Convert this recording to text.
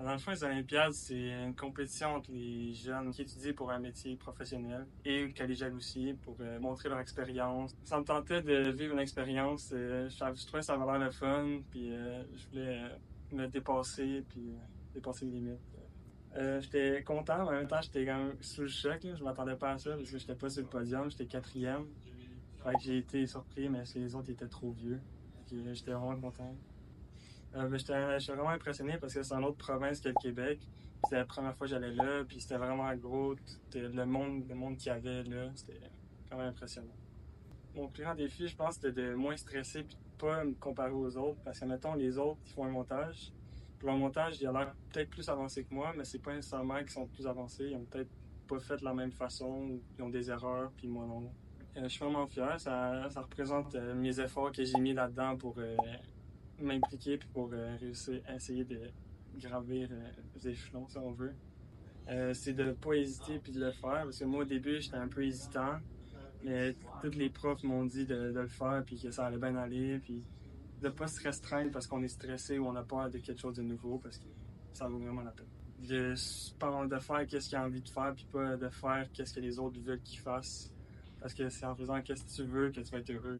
Dans le fond, les Olympiades, c'est une compétition entre les jeunes qui étudient pour un métier professionnel et collégial aussi pour montrer leur expérience. Ça me tentait de vivre une expérience. Je trouvais que ça avait l'air le fun, puis je voulais me dépasser, puis dépasser mes limites. J'étais content, mais en même temps, j'étais quand même sous le choc. Là. Je m'attendais pas à ça parce que j'étais pas sur le podium, j'étais quatrième. Fait que j'ai été surpris, mais les autres étaient trop vieux. Fait que j'étais vraiment content. J'étais vraiment impressionné parce que c'est une autre province que le Québec. C'était la première fois que j'allais là, puis c'était vraiment gros. Le monde qu'il y avait là, c'était quand même impressionnant. Mon plus grand défi, je pense, c'était de moins stresser puis de pas me comparer aux autres. Parce que, mettons, les autres, ils font un montage. Puis leur montage, il a l'air peut-être plus avancé que moi, mais c'est pas nécessairement qu'ils sont plus avancés. Ils ont peut-être pas fait de la même façon, ou ils ont des erreurs, puis moi non. Je suis vraiment fier. Ça représente mes efforts que j'ai mis là-dedans pour m'impliquer puis pour réussir à essayer de gravir les échelons, si on veut. C'est de ne pas hésiter puis de le faire. Parce que moi, au début, j'étais un peu hésitant. Mais tous les profs m'ont dit de le faire puis que ça allait bien aller. Puis de ne pas se restreindre parce qu'on est stressé ou on a peur de quelque chose de nouveau parce que ça vaut vraiment la peine. De faire qu'est-ce qu'il a envie de faire puis pas de faire qu'est-ce que les autres veulent qu'il fasse. Parce que c'est en faisant qu'est-ce que tu veux que tu vas être heureux.